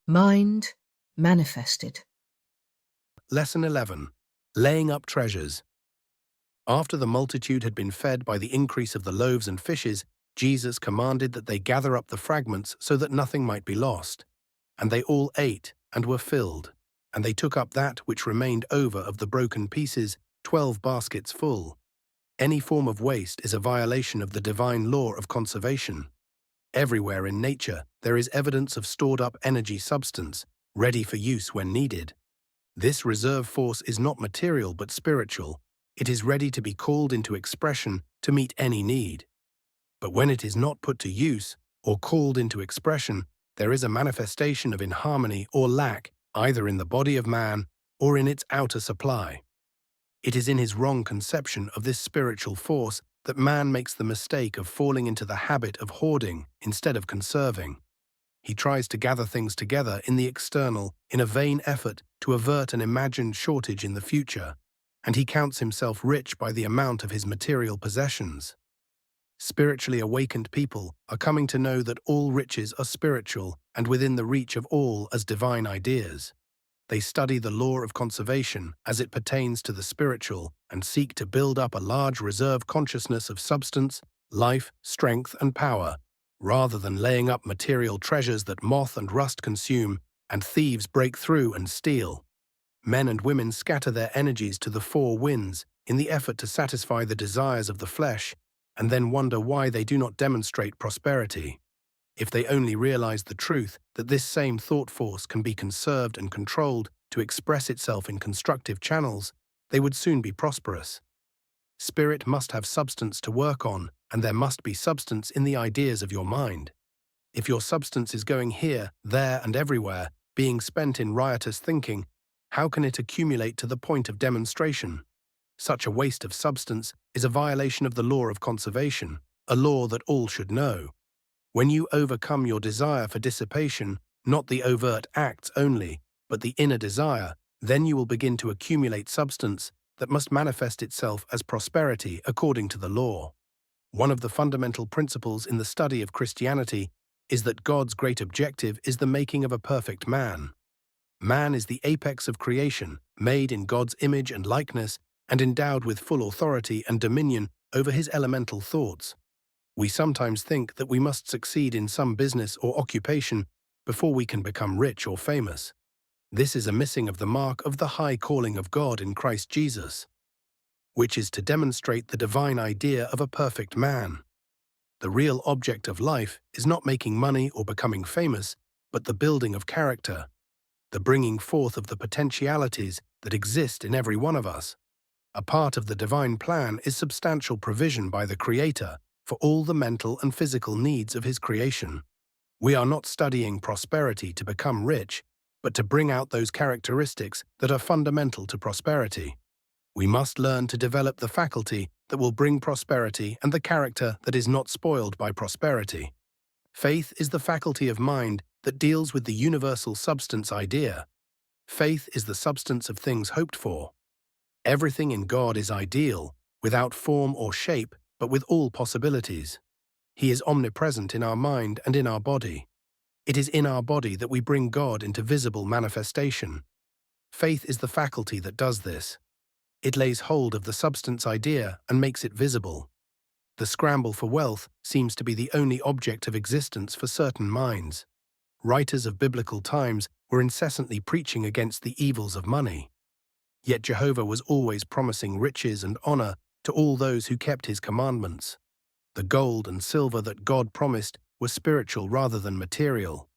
Mind manifested. Lesson 11. Laying up treasures. After the multitude had been fed by the increase of the loaves and fishes, Jesus commanded that they gather up the fragments so that nothing might be lost. And they all ate and were filled. And they took up that which remained over of the broken pieces, 12 baskets full. Any form of waste is a violation of the divine law of conservation. Everywhere in nature, there is evidence of stored-up energy substance, ready for use when needed. This reserve force is not material but spiritual. It is ready to be called into expression to meet any need. But when it is not put to use or called into expression, there is a manifestation of inharmony or lack either in the body of man or in its outer supply. It is in his wrong conception of this spiritual force that man makes the mistake of falling into the habit of hoarding instead of conserving. He tries to gather things together in the external in a vain effort to avert an imagined shortage in the future, and he counts himself rich by the amount of his material possessions. Spiritually awakened people are coming to know that all riches are spiritual and within the reach of all as divine ideas. They study the law of conservation as it pertains to the spiritual and seek to build up a large reserve consciousness of substance, life, strength, and power, rather than laying up material treasures that moth and rust consume and thieves break through and steal. Men and women scatter their energies to the four winds in the effort to satisfy the desires of the flesh, and then wonder why they do not demonstrate prosperity. If they only realize the truth that this same thought force can be conserved and controlled to express itself in constructive channels, they would soon be prosperous. Spirit must have substance to work on, and there must be substance in the ideas of your mind. If your substance is going here, there, and everywhere, being spent in riotous thinking, how can it accumulate to the point of demonstration? Such a waste of substance is a violation of the law of conservation, a law that all should know. When you overcome your desire for dissipation, not the overt acts only, but the inner desire, then you will begin to accumulate substance that must manifest itself as prosperity according to the law. One of the fundamental principles in the study of Christianity is that God's great objective is the making of a perfect man. Man is the apex of creation, made in God's image and likeness, and endowed with full authority and dominion over his elemental thoughts. We sometimes think that we must succeed in some business or occupation before we can become rich or famous. This is a missing of the mark of the high calling of God in Christ Jesus, which is to demonstrate the divine idea of a perfect man. The real object of life is not making money or becoming famous, but the building of character, the bringing forth of the potentialities that exist in every one of us. A part of the divine plan is substantial provision by the Creator for all the mental and physical needs of his creation. We are not studying prosperity to become rich, but to bring out those characteristics that are fundamental to prosperity. We must learn to develop the faculty that will bring prosperity and the character that is not spoiled by prosperity. Faith is the faculty of mind that deals with the universal substance idea. Faith is the substance of things hoped for. Everything in God is ideal, without form or shape, but with all possibilities. He is omnipresent in our mind and in our body. It is in our body that we bring God into visible manifestation. Faith is the faculty that does this. It lays hold of the substance idea and makes it visible. The scramble for wealth seems to be the only object of existence for certain minds. Writers of biblical times were incessantly preaching against the evils of money. Yet Jehovah was always promising riches and honor to all those who kept his commandments. The gold and silver that God promised were spiritual rather than material.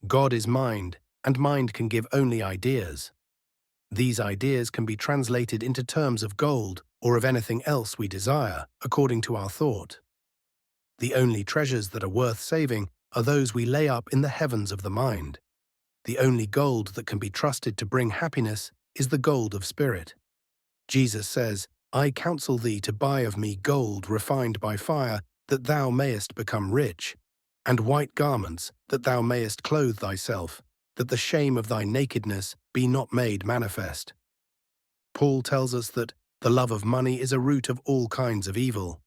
God is mind, and mind can give only ideas. These ideas can be translated into terms of gold or of anything else we desire, according to our thought. The only treasures that are worth saving are those we lay up in the heavens of the mind. The only gold that can be trusted to bring happiness is the gold of spirit. Jesus says, "I counsel thee to buy of me gold refined by fire, that thou mayest become rich, and white garments, that thou mayest clothe thyself, that the shame of thy nakedness be not made manifest." Paul tells us that the love of money is a root of all kinds of evil.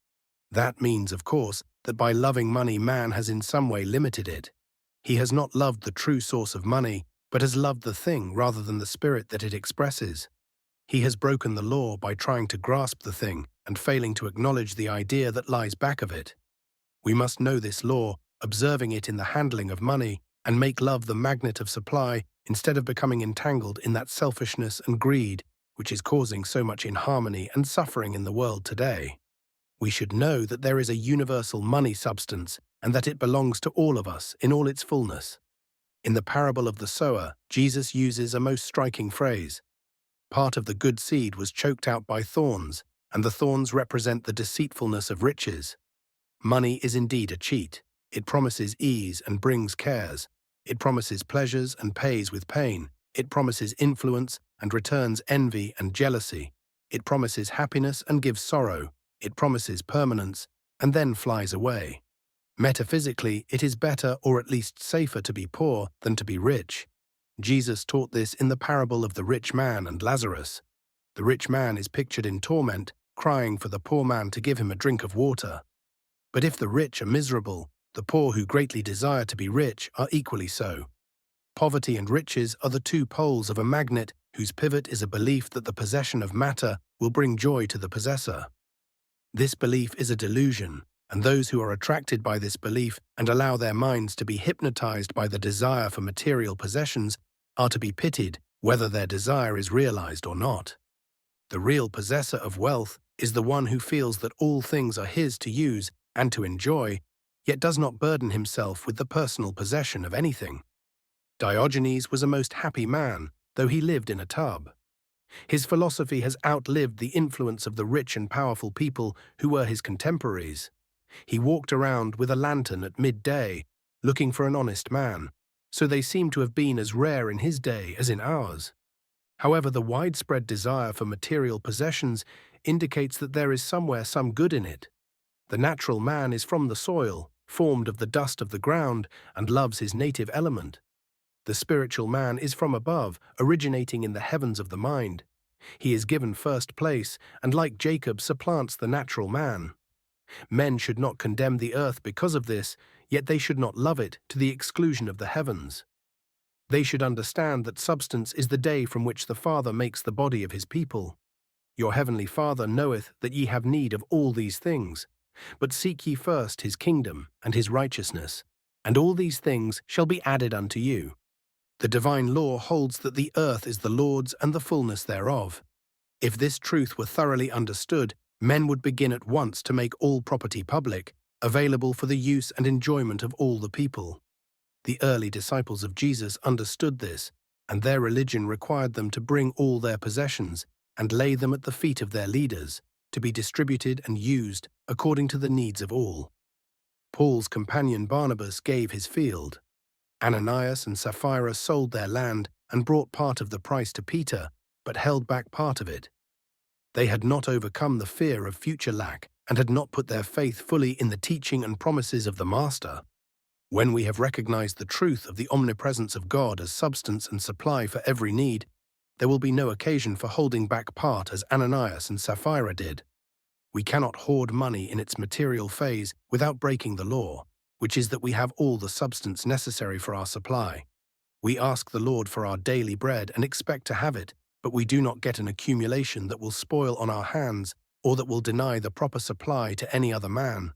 That means, of course, that by loving money man has in some way limited it. He has not loved the true source of money, but has loved the thing rather than the spirit that it expresses. He has broken the law by trying to grasp the thing and failing to acknowledge the idea that lies back of it. We must know this law, observing it in the handling of money, and make love the magnet of supply instead of becoming entangled in that selfishness and greed which is causing so much inharmony and suffering in the world today. We should know that there is a universal money substance and that it belongs to all of us in all its fullness. In the parable of the sower, Jesus uses a most striking phrase. Part of the good seed was choked out by thorns, and the thorns represent the deceitfulness of riches. Money is indeed a cheat. It promises ease and brings cares. It promises pleasures and pays with pain. It promises influence and returns envy and jealousy. It promises happiness and gives sorrow. It promises permanence and then flies away. Metaphysically, it is better or at least safer to be poor than to be rich. Jesus taught this in the parable of the rich man and Lazarus. The rich man is pictured in torment, crying for the poor man to give him a drink of water. But if the rich are miserable, the poor who greatly desire to be rich are equally so. Poverty and riches are the two poles of a magnet whose pivot is a belief that the possession of matter will bring joy to the possessor. This belief is a delusion, and those who are attracted by this belief and allow their minds to be hypnotized by the desire for material possessions are to be pitied whether their desire is realized or not. The real possessor of wealth is the one who feels that all things are his to use and to enjoy, yet does not burden himself with the personal possession of anything. Diogenes was a most happy man, though he lived in a tub. His philosophy has outlived the influence of the rich and powerful people who were his contemporaries. He walked around with a lantern at midday, looking for an honest man, so they seem to have been as rare in his day as in ours. However, the widespread desire for material possessions indicates that there is somewhere some good in it. The natural man is from the soil, formed of the dust of the ground, and loves his native element. The spiritual man is from above, originating in the heavens of the mind. He is given first place, and like Jacob supplants the natural man. Men should not condemn the earth because of this, yet they should not love it to the exclusion of the heavens. They should understand that substance is the day from which the Father makes the body of his people. Your heavenly Father knoweth that ye have need of all these things. But seek ye first his kingdom and his righteousness, and all these things shall be added unto you. The divine law holds that the earth is the Lord's and the fullness thereof. If this truth were thoroughly understood, men would begin at once to make all property public, available for the use and enjoyment of all the people. The early disciples of Jesus understood this, and their religion required them to bring all their possessions and lay them at the feet of their leaders, to be distributed and used according to the needs of all. Paul's companion Barnabas gave his field. Ananias and Sapphira sold their land and brought part of the price to Peter, but held back part of it. They had not overcome the fear of future lack and had not put their faith fully in the teaching and promises of the Master. When we have recognized the truth of the omnipresence of God as substance and supply for every need, there will be no occasion for holding back part as Ananias and Sapphira did. We cannot hoard money in its material phase without breaking the law, which is that we have all the substance necessary for our supply. We ask the Lord for our daily bread and expect to have it, but we do not get an accumulation that will spoil on our hands or that will deny the proper supply to any other man.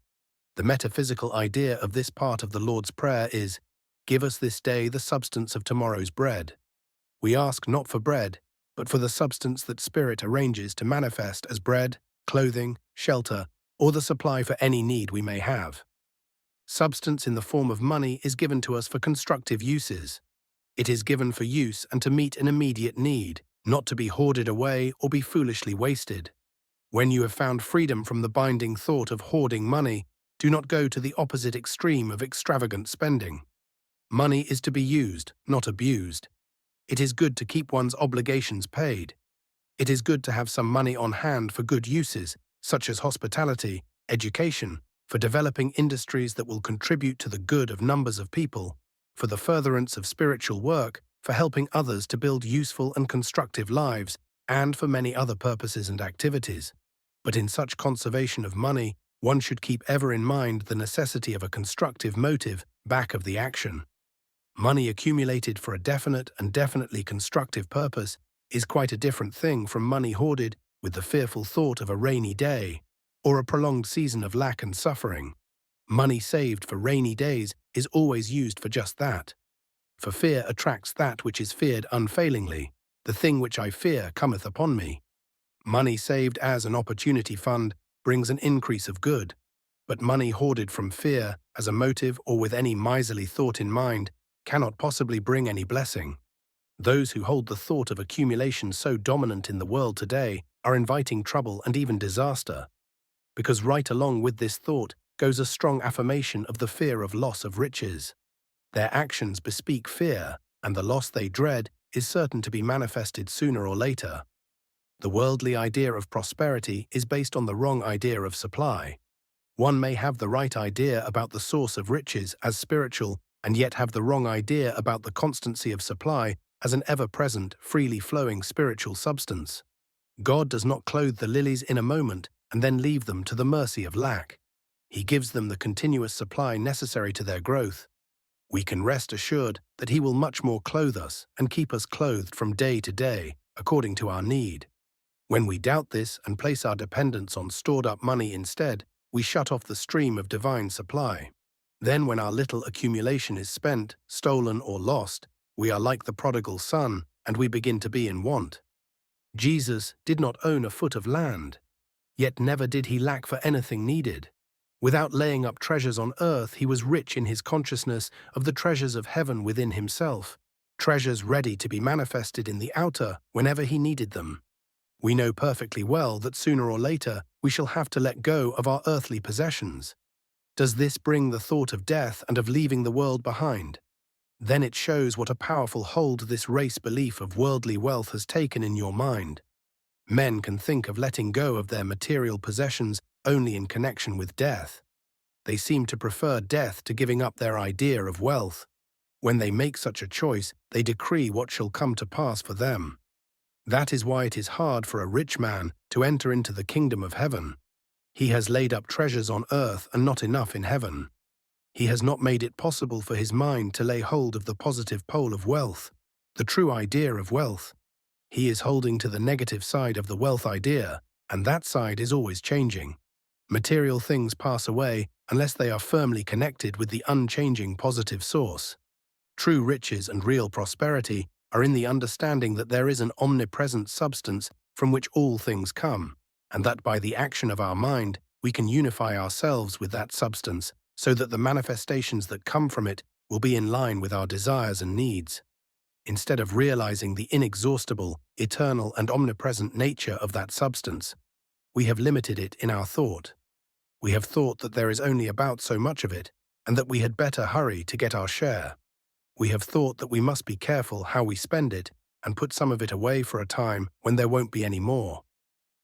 The metaphysical idea of this part of the Lord's Prayer is, "Give us this day the substance of tomorrow's bread." We ask not for bread, but for the substance that Spirit arranges to manifest as bread, clothing, shelter, or the supply for any need we may have. Substance in the form of money is given to us for constructive uses. It is given for use and to meet an immediate need, not to be hoarded away or be foolishly wasted. When you have found freedom from the binding thought of hoarding money, do not go to the opposite extreme of extravagant spending. Money is to be used, not abused. It is good to keep one's obligations paid. It is good to have some money on hand for good uses, such as hospitality, education, for developing industries that will contribute to the good of numbers of people, for the furtherance of spiritual work, for helping others to build useful and constructive lives, and for many other purposes and activities. But in such conservation of money, one should keep ever in mind the necessity of a constructive motive back of the action. Money accumulated for a definite and definitely constructive purpose is quite a different thing from money hoarded with the fearful thought of a rainy day or a prolonged season of lack and suffering. Money saved for rainy days is always used for just that. For fear attracts that which is feared unfailingly. The thing which I fear cometh upon me. Money saved as an opportunity fund brings an increase of good, but money hoarded from fear as a motive or with any miserly thought in mind cannot possibly bring any blessing. Those who hold the thought of accumulation so dominant in the world today are inviting trouble and even disaster, because right along with this thought goes a strong affirmation of the fear of loss of riches. Their actions bespeak fear, and the loss they dread is certain to be manifested sooner or later. The worldly idea of prosperity is based on the wrong idea of supply. One may have the right idea about the source of riches as spiritual and yet have the wrong idea about the constancy of supply as an ever-present, freely flowing spiritual substance. God does not clothe the lilies in a moment and then leave them to the mercy of lack. He gives them the continuous supply necessary to their growth. We can rest assured that He will much more clothe us and keep us clothed from day to day, according to our need. When we doubt this and place our dependence on stored-up money instead, we shut off the stream of divine supply. Then when our little accumulation is spent, stolen or lost, we are like the prodigal son, and we begin to be in want. Jesus did not own a foot of land, yet never did He lack for anything needed. Without laying up treasures on earth, He was rich in His consciousness of the treasures of heaven within Himself, treasures ready to be manifested in the outer whenever He needed them. We know perfectly well that sooner or later we shall have to let go of our earthly possessions. Does this bring the thought of death and of leaving the world behind? Then it shows what a powerful hold this race belief of worldly wealth has taken in your mind. Men can think of letting go of their material possessions only in connection with death. They seem to prefer death to giving up their idea of wealth. When they make such a choice, they decree what shall come to pass for them. That is why it is hard for a rich man to enter into the kingdom of heaven. He has laid up treasures on earth and not enough in heaven. He has not made it possible for his mind to lay hold of the positive pole of wealth, the true idea of wealth. He is holding to the negative side of the wealth idea, and that side is always changing. Material things pass away unless they are firmly connected with the unchanging positive source. True riches and real prosperity are in the understanding that there is an omnipresent substance from which all things come, and that by the action of our mind we can unify ourselves with that substance so that the manifestations that come from it will be in line with our desires and needs. Instead of realizing the inexhaustible, eternal and omnipresent nature of that substance, we have limited it in our thought. We have thought that there is only about so much of it, and that we had better hurry to get our share. We have thought that we must be careful how we spend it and put some of it away for a time when there won't be any more.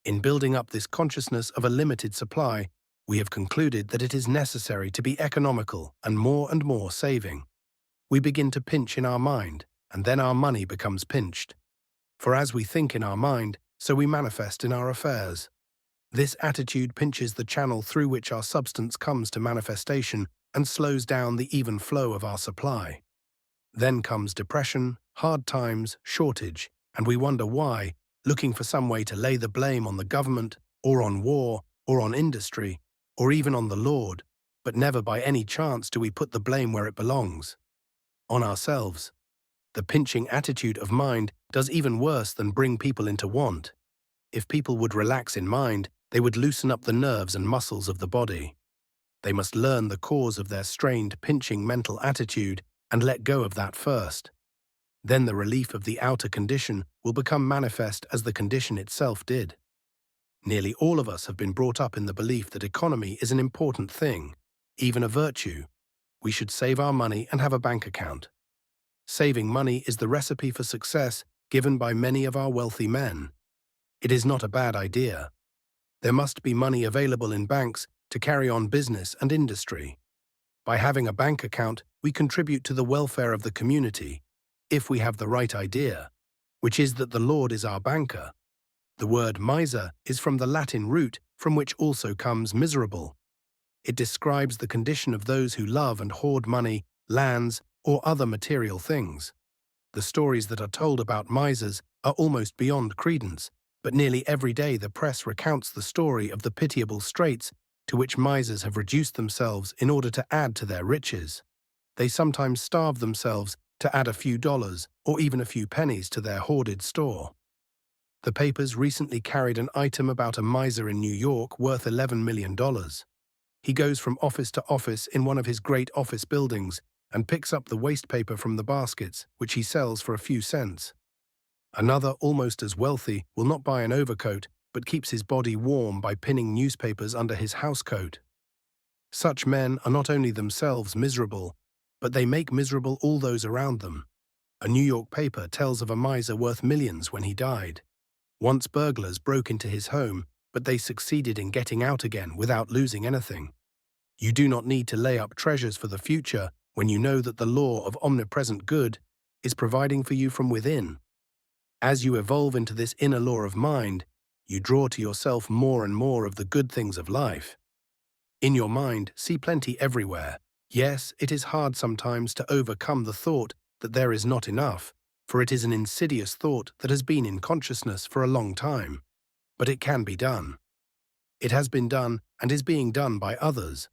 In building up this consciousness of a limited supply, we have concluded that it is necessary to be economical and more saving. We begin to pinch in our mind, and then our money becomes pinched. For as we think in our mind, so we manifest in our affairs. This attitude pinches the channel through which our substance comes to manifestation and slows down the even flow of our supply. Then comes depression, hard times, shortage, and we wonder why, looking for some way to lay the blame on the government, or on war, or on industry, or even on the Lord, but never by any chance do we put the blame where it belongs, on ourselves. The pinching attitude of mind does even worse than bring people into want. If people would relax in mind, they would loosen up the nerves and muscles of the body. They must learn the cause of their strained, pinching mental attitude and let go of that first. Then the relief of the outer condition will become manifest as the condition itself did. Nearly all of us have been brought up in the belief that economy is an important thing, even a virtue. We should save our money and have a bank account. Saving money is the recipe for success given by many of our wealthy men. It is not a bad idea. There must be money available in banks to carry on business and industry. By having a bank account, we contribute to the welfare of the community, if we have the right idea, which is that the Lord is our banker. The word miser is from the Latin root from which also comes miserable. It describes the condition of those who love and hoard money, lands, or other material things. The stories that are told about misers are almost beyond credence, but nearly every day the press recounts the story of the pitiable straits to which misers have reduced themselves in order to add to their riches. They sometimes starve themselves to add a few dollars or even a few pennies to their hoarded store. The papers recently carried an item about a miser in New York worth $11 million. He goes from office to office in one of his great office buildings and picks up the waste paper from the baskets, which he sells for a few cents. Another, almost as wealthy, will not buy an overcoat, but keeps his body warm by pinning newspapers under his housecoat. Such men are not only themselves miserable, but they make miserable all those around them. A New York paper tells of a miser worth millions when he died. Once burglars broke into his home, but they succeeded in getting out again without losing anything. You do not need to lay up treasures for the future when you know that the law of omnipresent good is providing for you from within. As you evolve into this inner law of mind, you draw to yourself more and more of the good things of life. In your mind, see plenty everywhere. Yes, it is hard sometimes to overcome the thought that there is not enough, for it is an insidious thought that has been in consciousness for a long time. But it can be done. It has been done and is being done by others.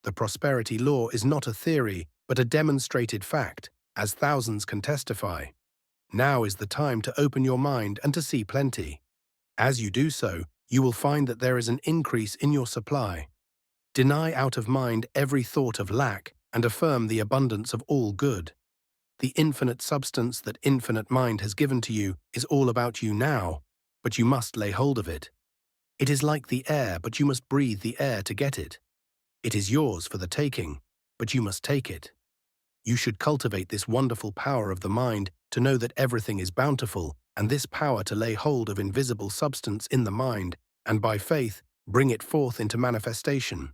The prosperity law is not a theory, but a demonstrated fact, as thousands can testify. Now is the time to open your mind and to see plenty. As you do so, you will find that there is an increase in your supply. Deny out of mind every thought of lack and affirm the abundance of all good. The infinite substance that infinite mind has given to you is all about you now, but you must lay hold of it. It is like the air, but you must breathe the air to get it. It is yours for the taking, but you must take it. You should cultivate this wonderful power of the mind to know that everything is bountiful, and this power to lay hold of invisible substance in the mind, and by faith bring it forth into manifestation.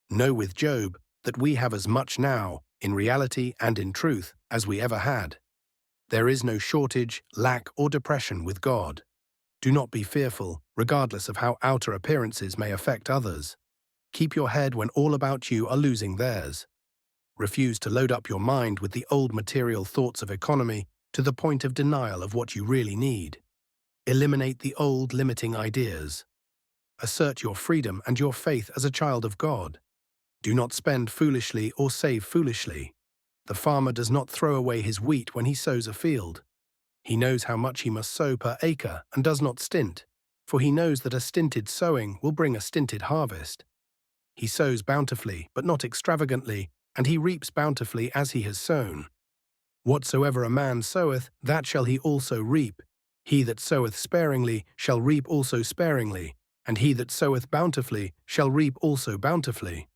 Know with Job that we have as much now, in reality and in truth, as we ever had. There is no shortage, lack, or depression with God. Do not be fearful, regardless of how outer appearances may affect others. Keep your head when all about you are losing theirs. Refuse to load up your mind with the old material thoughts of economy to the point of denial of what you really need. Eliminate the old limiting ideas. Assert your freedom and your faith as a child of God. Do not spend foolishly or save foolishly. The farmer does not throw away his wheat when he sows a field. He knows how much he must sow per acre and does not stint, for he knows that a stinted sowing will bring a stinted harvest. He sows bountifully, but not extravagantly, and he reaps bountifully as he has sown. Whatsoever a man soweth, that shall he also reap. He that soweth sparingly shall reap also sparingly, and he that soweth bountifully shall reap also bountifully.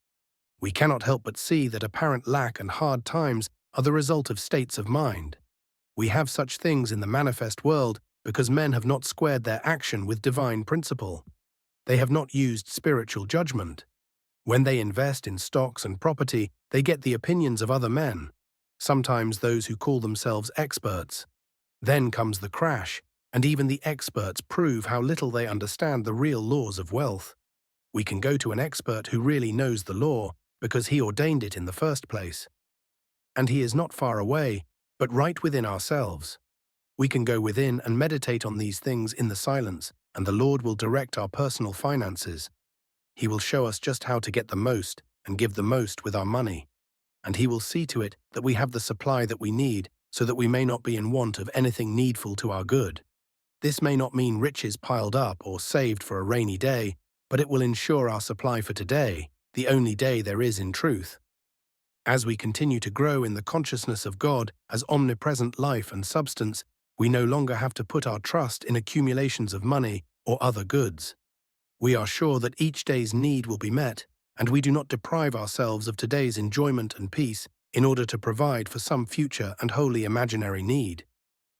We cannot help but see that apparent lack and hard times are the result of states of mind. We have such things in the manifest world because men have not squared their action with divine principle. They have not used spiritual judgment. When they invest in stocks and property, they get the opinions of other men, sometimes those who call themselves experts. Then comes the crash, and even the experts prove how little they understand the real laws of wealth. We can go to an expert who really knows the law because he ordained it in the first place. And he is not far away, but right within ourselves. We can go within and meditate on these things in the silence, and the Lord will direct our personal finances. He will show us just how to get the most and give the most with our money. And he will see to it that we have the supply that we need so that we may not be in want of anything needful to our good. This may not mean riches piled up or saved for a rainy day, but it will ensure our supply for today, the only day there is in truth. As we continue to grow in the consciousness of God as omnipresent life and substance, we no longer have to put our trust in accumulations of money or other goods. We are sure that each day's need will be met, and we do not deprive ourselves of today's enjoyment and peace in order to provide for some future and wholly imaginary need.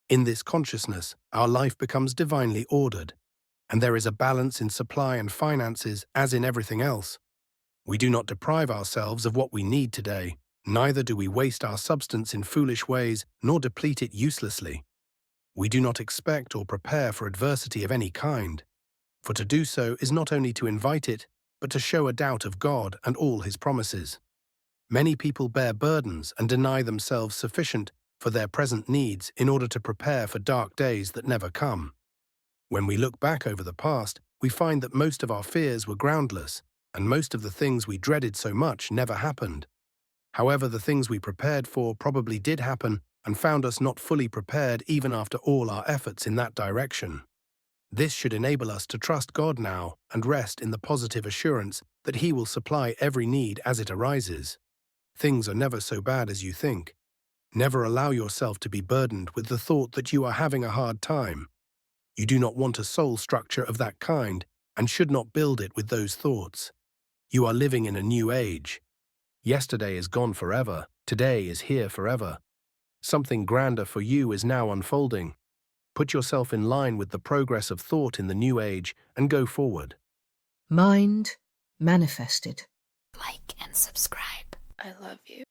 In this consciousness, our life becomes divinely ordered, and there is a balance in supply and finances as in everything else. We do not deprive ourselves of what we need today, neither do we waste our substance in foolish ways nor deplete it uselessly. We do not expect or prepare for adversity of any kind, for to do so is not only to invite it, but to show a doubt of God and all his promises. Many people bear burdens and deny themselves sufficient for their present needs in order to prepare for dark days that never come. When we look back over the past, we find that most of our fears were groundless, and most of the things we dreaded so much never happened. However, the things we prepared for probably did happen and found us not fully prepared even after all our efforts in that direction. This should enable us to trust God now and rest in the positive assurance that He will supply every need as it arises. Things are never so bad as you think. Never allow yourself to be burdened with the thought that you are having a hard time. You do not want a soul structure of that kind and should not build it with those thoughts. You are living in a new age. Yesterday is gone forever. Today is here forever. Something grander for you is now unfolding. Put yourself in line with the progress of thought in the new age and go forward. Mind manifested. Like and subscribe. I love you.